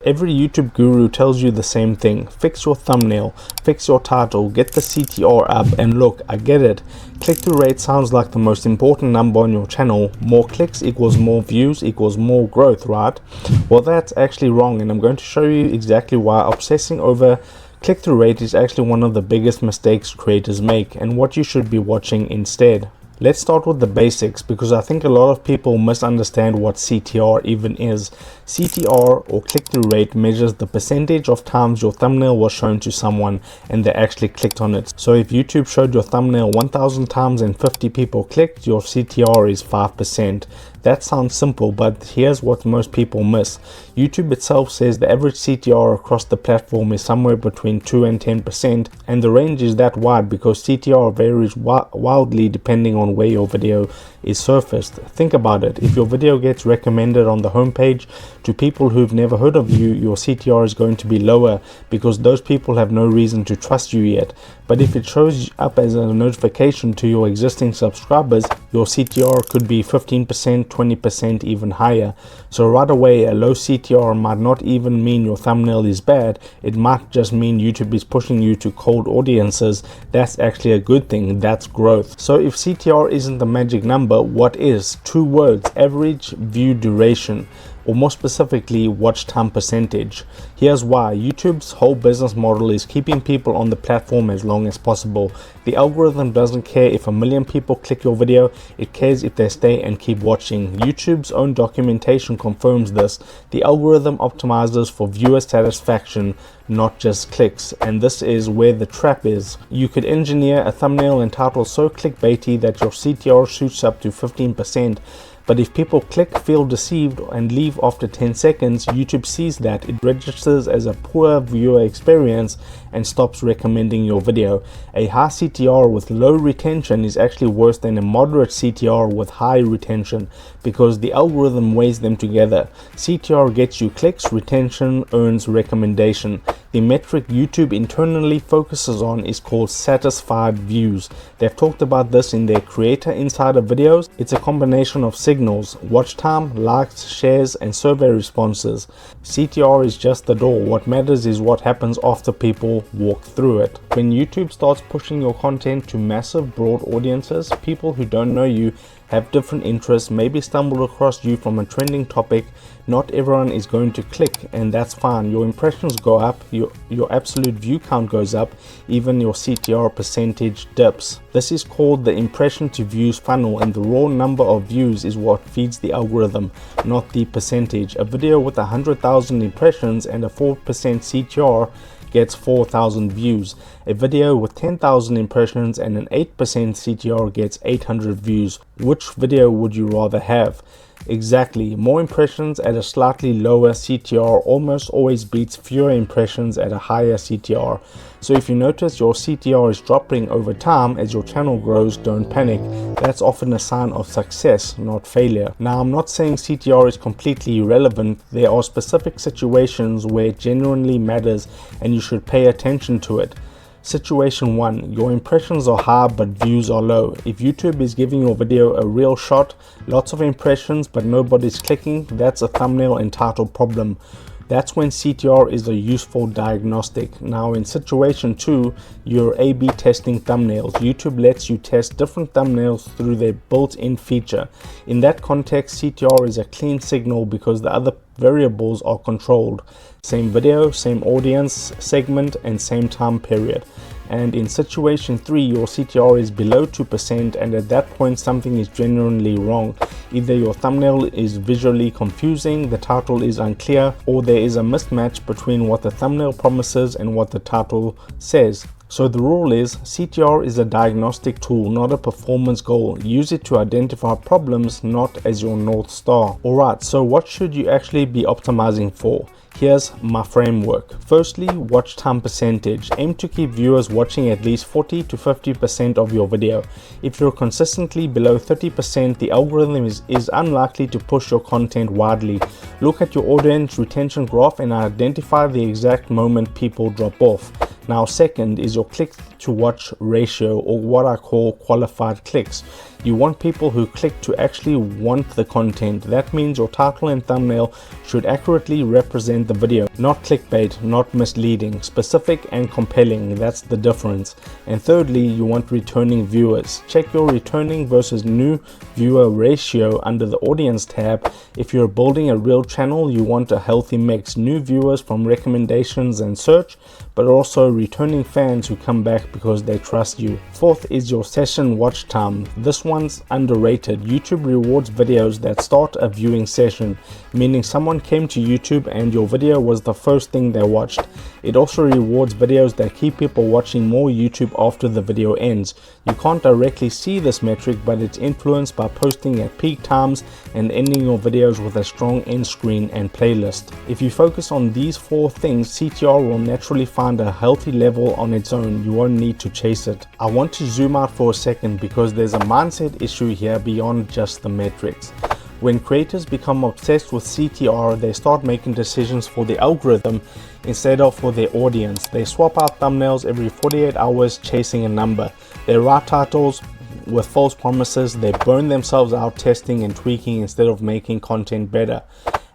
Every YouTube guru tells you the same thing. Fix your thumbnail, fix your title, get the CTR up, and look, I get it. Click-through rate sounds like the most important number on your channel. More clicks equals more views equals more growth, right? Well, that's actually wrong, and I'm going to show you exactly why obsessing over click-through rate is actually one of the biggest mistakes creators make, and what you should be watching instead. Let's start with the basics, because I think a lot of people misunderstand what CTR even is. CTR, or click-through rate, measures the percentage of times your thumbnail was shown to someone and they actually clicked on it. So if YouTube showed your thumbnail 1000 times and 50 people clicked, your CTR is 5%. That sounds simple, but here's what most people miss. YouTube itself says the average CTR across the platform is somewhere between 2 and 10%, and the range is that wide because CTR varies wildly depending on where your video is surfaced. Think about it. If your video gets recommended on the homepage to people who've never heard of you, your CTR is going to be lower because those people have no reason to trust you yet. But if it shows up as a notification to your existing subscribers, your CTR could be 15%, 20%, even higher. So right away, a low CTR might not even mean your thumbnail is bad. It might just mean YouTube is pushing you to cold audiences. That's actually a good thing. That's growth. So if CTR isn't the magic number, what is? 2 words: average view duration, or more specifically, watch time percentage. Here's why. YouTube's whole business model is keeping people on the platform as long as possible. The algorithm doesn't care if 1 million people click your video, it cares if they stay and keep watching. YouTube's own documentation confirms this. The algorithm optimizes for viewer satisfaction, not just clicks, and this is where the trap is. You could engineer a thumbnail and title so clickbaity that your CTR shoots up to 15%. But if people click, feel deceived, and leave after 10 seconds, YouTube sees that, it registers as a poor viewer experience and stops recommending your video. A high CTR with low retention is actually worse than a moderate CTR with high retention, because the algorithm weighs them together. CTR gets you clicks, retention earns recommendation. The metric YouTube internally focuses on is called satisfied views. They've talked about this in their Creator Insider videos. It's a combination of signals: watch time, likes, shares, and survey responses. CTR is just the door. What matters is what happens after people walk through it. When YouTube starts pushing your content to massive, broad audiences, people who don't know you, have different interests, maybe stumbled across you from a trending topic, not everyone is going to click, and that's fine. Your impressions go up, your absolute view count goes up, even your CTR percentage dips. This is called the impression to views funnel, and the raw number of views is what feeds the algorithm, not the percentage. A video with 100,000 impressions and a 4% CTR gets 4,000 views. A video with 10,000 impressions and an 8% CTR gets 800 views. Which video would you rather have? Exactly. More impressions at a slightly lower CTR almost always beats fewer impressions at a higher CTR. So if you notice your CTR is dropping over time as your channel grows, don't panic. That's often a sign of success, not failure. Now, I'm not saying CTR is completely irrelevant. There are specific situations where it genuinely matters and you should pay attention to it. Situation 1. Your impressions are high but views are low. If YouTube is giving your video a real shot, lots of impressions but nobody's clicking, that's a thumbnail and title problem. That's when CTR is a useful diagnostic. Now in situation 2, you're A/B testing thumbnails. YouTube lets you test different thumbnails through their built-in feature. In that context, CTR is a clean signal because the other variables are controlled. Same video, same audience segment, and same time period. And in situation 3, your CTR is below 2%, and at that point something is genuinely wrong. Either your thumbnail is visually confusing, the title is unclear, or there is a mismatch between what the thumbnail promises and what the title says. So the rule is, CTR is a diagnostic tool, not a performance goal. Use it to identify problems, not as your North Star. Alright, so what should you actually be optimizing for? Here's my framework. Firstly, watch time percentage. Aim to keep viewers watching at least 40 to 50% of your video. If you're consistently below 30%, the algorithm is unlikely to push your content widely. Look at your audience retention graph and identify the exact moment people drop off. Now, second is your click to watch ratio, or what I call qualified clicks. You want people who click to actually want the content. That means your title and thumbnail should accurately represent the video, not clickbait, not misleading, specific and compelling. That's the difference. And thirdly, you want returning viewers. Check your returning versus new viewer ratio under the audience tab. If you're building a real channel, you want a healthy mix, new viewers from recommendations and search, but also returning fans who come back because they trust you. Fourth is your session watch time. This one's underrated. YouTube rewards videos that start a viewing session, meaning someone came to YouTube and your video was the first thing they watched. It also rewards videos that keep people watching more YouTube after the video ends. You can't directly see this metric, but it's influenced by posting at peak times and ending your videos with a strong end screen and playlist. If you focus on these four things, CTR will naturally find a healthy level on its own. You won't need to chase it. I want to zoom out for a second because there's a mindset issue here beyond just the metrics. When creators become obsessed with CTR, they start making decisions for the algorithm instead of for their audience. They swap out thumbnails every 48 hours chasing a number. They write titles with false promises. They burn themselves out testing and tweaking instead of making content better.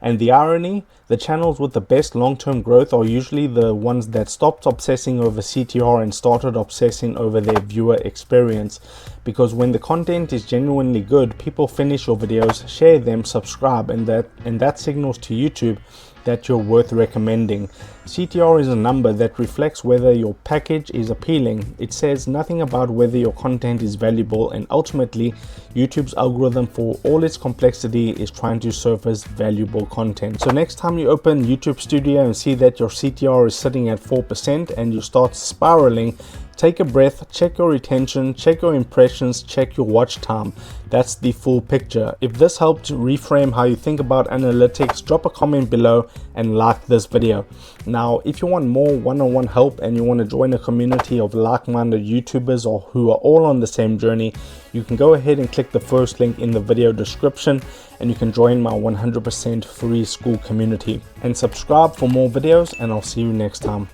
And the irony, the channels with the best long-term growth are usually the ones that stopped obsessing over CTR and started obsessing over their viewer experience. Because when the content is genuinely good, people finish your videos, share them, subscribe, and that signals to YouTube that you're worth recommending. CTR is a number that reflects whether your package is appealing. It says nothing about whether your content is valuable, and ultimately YouTube's algorithm, for all its complexity, is trying to surface valuable content. So next time you open YouTube Studio and see that your CTR is sitting at 4% and you start spiraling, take a breath, check your retention, check your impressions, check your watch time. That's the full picture. If this helped reframe how you think about analytics, drop a comment below and like this video. Now, if you want more one-on-one help and you want to join a community of like-minded YouTubers or who are all on the same journey, you can go ahead and click the first link in the video description and you can join my 100% free school community. And subscribe for more videos, and I'll see you next time.